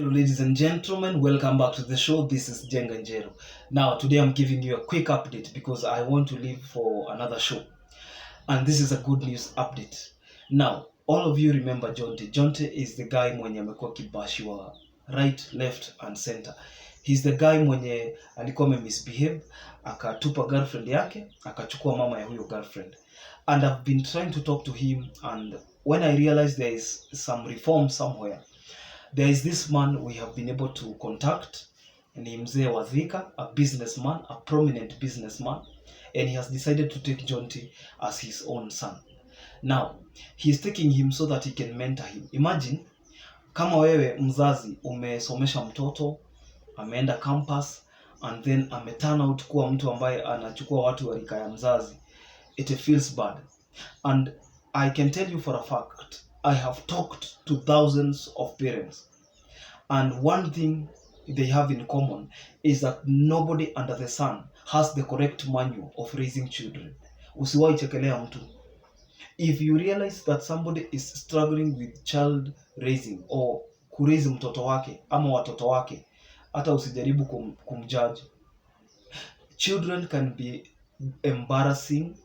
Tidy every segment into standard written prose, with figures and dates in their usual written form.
Ladies and gentlemen, welcome back to the show. This is Jenga Njero. Now, today I'm giving you a quick update because I want to leave for another show. And this is a good news update. Now, all of you remember Jonte. Jonte is the guy mwenye amekuwa kibashiwa right, left and center. He's the guy mwenye alikuwa misbehave, akatupa girlfriend yake, akachukua mama ya huyo girlfriend. And I've been trying to talk to him, and when I realized there is some reform somewhere, there is this man we have been able to contact, ni mzee wa Thika, a businessman, a prominent businessman, and he has decided to take Jonty as his own son. Now, he is taking him so that he can mentor him. Imagine, kama wewe mzazi umesomesha mtoto, ameenda campus, and then ameturn out kuwa mtu ambaye anachukua watu wa rika ya mzazi. It feels bad. And I can tell you for a fact, I have talked to thousands of parents, and one thing they have in common is that nobody under the sun has the correct manual of raising children. Usiwahi chekelea mtu. If you realize that somebody is struggling with child raising or kuraise mtoto wake ama watoto wake, hata usijaribu kumjudge. Children can be embarrassing.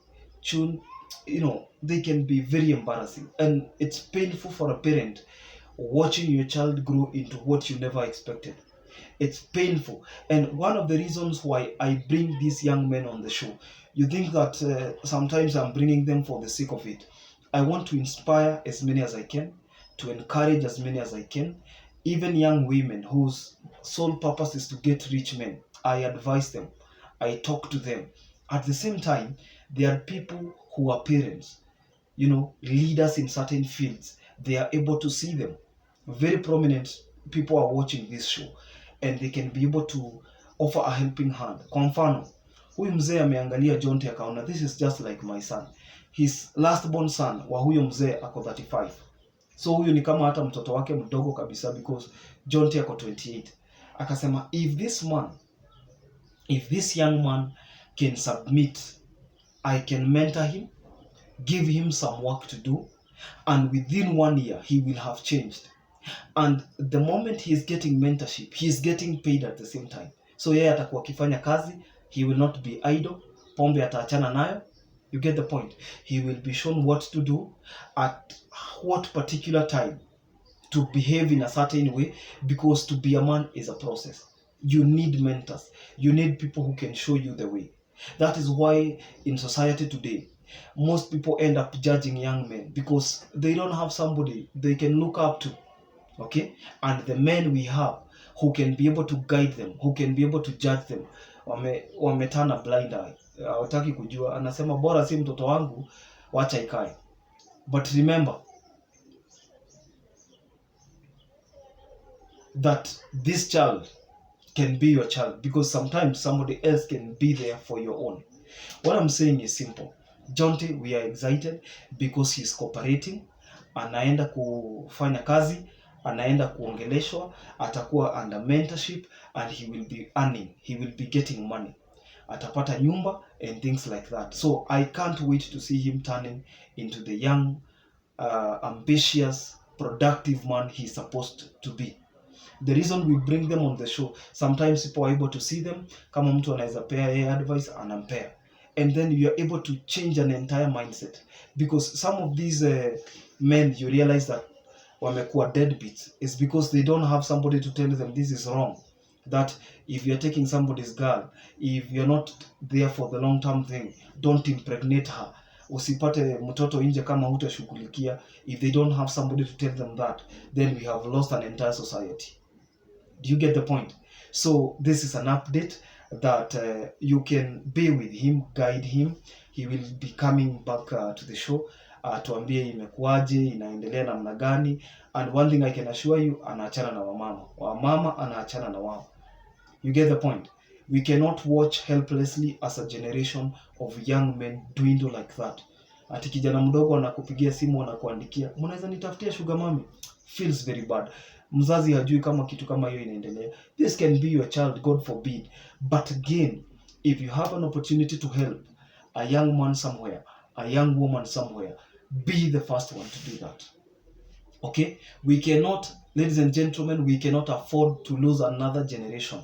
They can be very embarrassing, and it's painful for a parent watching your child grow into what you never expected. It's painful, and one of the reasons why I bring these young men on the show, you think that sometimes I'm bringing them for the sake of it. I want to inspire as many as I can, to encourage as many as I can, even young women whose sole purpose is to get rich men. I advise them, I talk to them. At the same time, there are people who are parents, leaders in certain fields. They are able to see them. Very prominent people are watching this show, and they can be able to offer a helping hand. Kwa mfano, huyu mzee ameangalia Jonty akaona, this is just like my son. His last born son wa huyo mzee ako 35. So huyu ni kama hata mtoto wake mdogo kabisa, because Jonty ako 28. Akasema, if this young man can submit, I can mentor him, give him some work to do, and within 1 year he will have changed. And the moment he is getting mentorship, he is getting paid at the same time. So yeye atakuwa akifanya kazi, he will not be idle. Pombe ataachana nayo. You get the point. He will be shown what to do at what particular time, to behave in a certain way, because to be a man is a process. You need mentors. You need people who can show you the way. That is why in society today, most people end up judging young men because they don't have somebody they can look up to. Okay? And the men we have who can be able to guide them, who can be able to judge them, wametana a blind eye. Hawataki kujua, anasema bora si mtoto wangu, wacha ikae. But remember that this child can be your child, because sometimes somebody else can be there for your own. What I'm saying is simple. Jonty, we are excited because he's cooperating. Anaenda kufanya kazi, anaenda kuongeleshwa, atakuwa under mentorship, and he will be earning, he will be getting money. Atapata nyumba and things like that. So I can't wait to see him turning into the young, ambitious, productive man he's supposed to be. The reason we bring them on the show, sometimes people are able to see them, kama mtu anaweza pea yeye advice, anampea. And then you are able to change an entire mindset. Because some of these men, you realize that wamekuwa deadbeats, is because they don't have somebody to tell them this is wrong. That if you're taking somebody's girl, if you're not there for the long-term thing, don't impregnate her. Usipate mtoto nje kama hutashughulikia. If they don't have somebody to tell them that, then we have lost an entire society. Do you get the point? So this is an update that you can be with him, guide him. He will be coming back to the show. Tuambie imekuaje, inaendelea namna gani. And one thing I can assure you, anaachana na wamama anaachana na wao. You get the point? We cannot watch helplessly as a generation of young men dwindle like that. Ati kijana mdogo anakupigia simu, anakuandikia, mnaweza nitafutia sugar mommy. Feels very bad. Mzazi hajui kama kitu kama hiyo inaendelea. This can be your child, God forbid. But again, if you have an opportunity to help a young man somewhere, a young woman somewhere, be the first one to do that. Okay, we cannot, ladies and gentlemen, we cannot afford to lose another generation.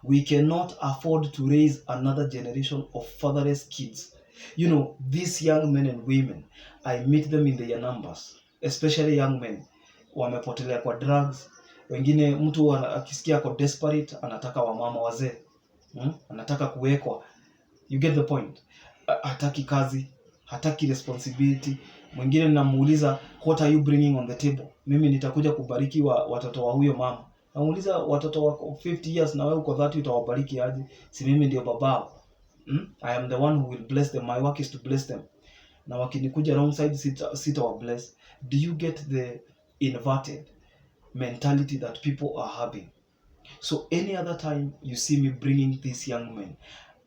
We cannot afford to raise another generation of fatherless kids. You know, these young men and women, I meet them in their numbers, especially young men. Wamepotelea kwa drugs. Wengine mtu akisikia ako desperate anataka wamama wazee. Anataka kuwekwa. You get the point. Hataki kazi, hataki responsibility. Mwingine namuuliza, what are you bringing on the table? Mimi nitakuja kubariki watoto wa huyo mama. Namuuliza, watoto wako 50 years na wewe uko 30 utawabariki aje? Si mimi ndio babao. I am the one who will bless them. My work is to bless them. Na wakinikuja wrong side sitawa bless. Do you get the inverted mentality that people are having? So any other time you see me bringing these young men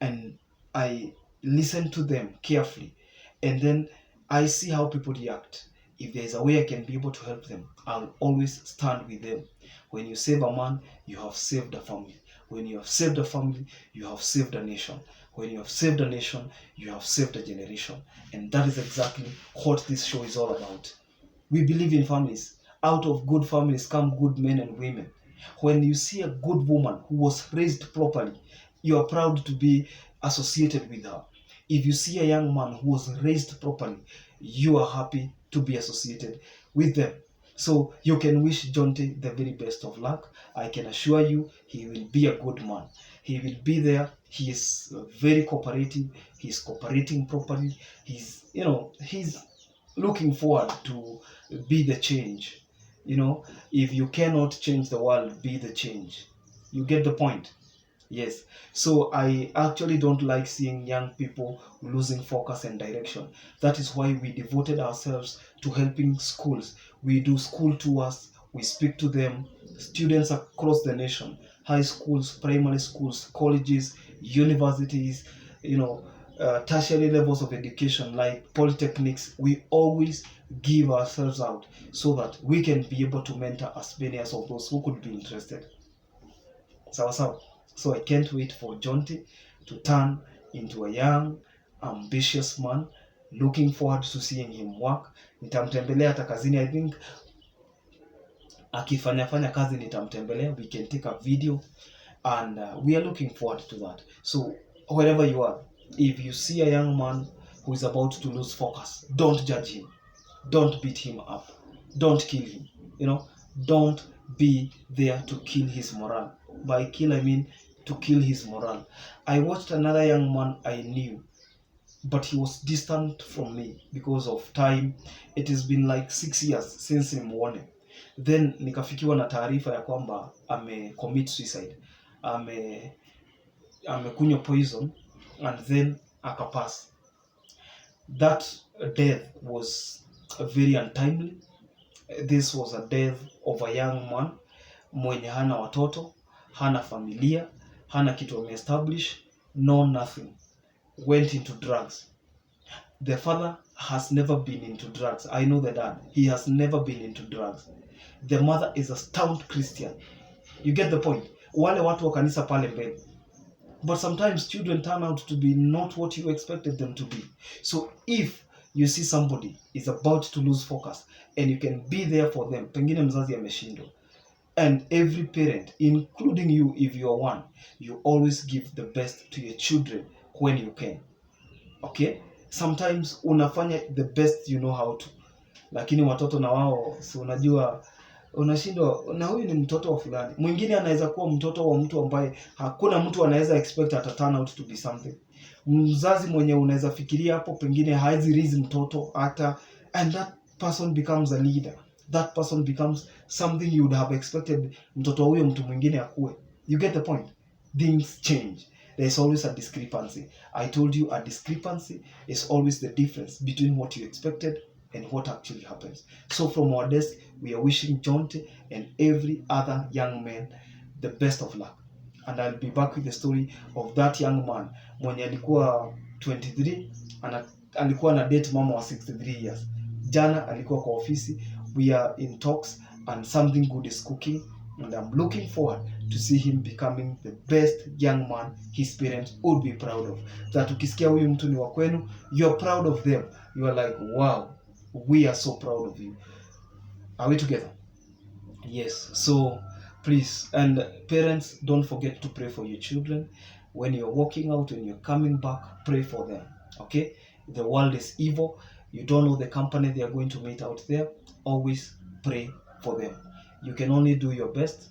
and I listen to them carefully and then I see how people react. If there is a way I can be able to help them, I'll always stand with them. When you save a man, you have saved a family. When you have saved a family, you have saved a nation. When you have saved a nation, you have saved a generation. And that is exactly what this show is all about. We believe in families. Out of good families come good men and women. When you see a good woman who was raised properly, you are proud to be associated with her. If you see a young man who was raised properly, you are happy to be associated with them. So you can wish Jonte the very best of luck. I can assure you he will be a good man. He will be there. He is very cooperative. He's cooperating properly. He's looking forward to be the change. If you cannot change the world, be the change. You get the point? Yes. So I actually don't like seeing young people losing focus and direction. That is why we devoted ourselves to helping schools. We do school tours. We speak to them, students across the nation, high schools, primary schools, colleges, universities, tertiary levels of education like polytechnics. We always give ourselves out so that we can be able to mentor as many as of those who could be interested. So I can't wait for Jonty to turn into a young, ambitious man. Looking forward to seeing him work. Nitamtembelea hata kazini. I think akifanya kazi nitamtembelea. We can take a video and we are looking forward to that. So wherever you are, if you see a young man who is about to lose focus, don't judge him. Don't beat him up. Don't kill him. Don't be there to kill his morale. By kill, I mean to kill his morale. I watched another young man I knew, but he was distant from me because of time. It has been like 6 years since nimuone. Then nikafikiwa na taarifa ya kwamba commit suicide. Amekunywa poison and then akapass. That death was very untimely. This was a death of a young man mwenye hana watoto, hana familia, hana kitu ameestablish, no nothing. Went into drugs. The father has never been into drugs. I know the dad. He has never been into drugs. The mother is a stout Christian. You get the point? Wale watu wa kanisa pale mbele. But sometimes children turn out to be not what you expected them to be. So if you see somebody is about to lose focus and you can be there for them, pengine mzazi ameshindwa. And every parent, including you if you are one, you always give the best to your children when you can. Okay? Sometimes unafanya the best you know how to. Lakini watoto na wao, si unajua, unashindwa na huyu ni mtoto wa fulani. Mwingine anaweza kuwa mtoto wa mtu ambaye hakuna mtu anaweza expect ata turn out to be something. Mzazi mwenye unaweza fikiria hapo pengine haizi raise mtoto hata, and that person becomes a leader. That person becomes something you would have expected mtoto huyo mtu mwingine akue. You get the point? Things change. There is always a discrepancy. I told you a discrepancy is always the difference between what you expected and what actually happens. So from our desk, we are wishing Johnte and every other young man the best of luck. And I'll be back with the story of that young man mwenye alikuwa 23 alikuwa na date mama wa 63 years. Jana alikuwa kwa ofisi. We are in talks and something good is cooking, and I'm looking forward to see him becoming the best young man his parents would be proud of. That ukisikia huyu mtu ni wa kwenu, you are proud of them. You are like, wow, we are so proud of you. Are we together? Yes. So please, and parents, don't forget to pray for your children. When you're walking out, when you're coming back, pray for them. Okay? The world is evil. You don't know the company they are going to meet out there. Always pray for them. You can only do your best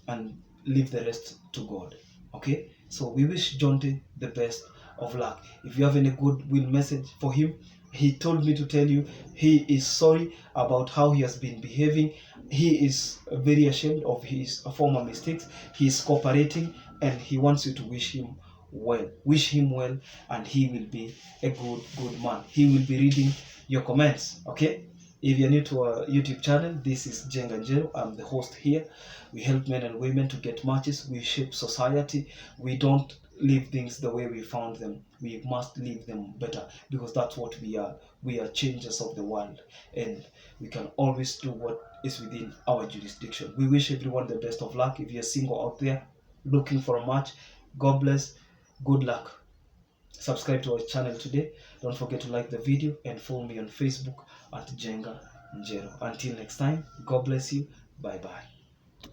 and leave the rest to God. Okay? So we wish Jonty the best of luck. If you have any goodwill message for him, he told me to tell you he is sorry about how he has been behaving. He is very ashamed of his former mistakes. He is cooperating and he wants you to wish him well. Wish him well and he will be a good man. He will be reading your comments. Okay? If you're new to our YouTube channel, this is Jenga Njero. I'm the host here. We help men and women to get matches. We shape society. We don't leave things the way we found them. We must leave them better because that's what we are. We are changers of the world and we can always do what is within our jurisdiction. We wish everyone the best of luck. If you're single out there looking for a match, God bless. Good luck. Subscribe to our channel today. Don't forget to like the video and follow me on Facebook at Jenga Njero. Until next time, God bless you. Bye bye.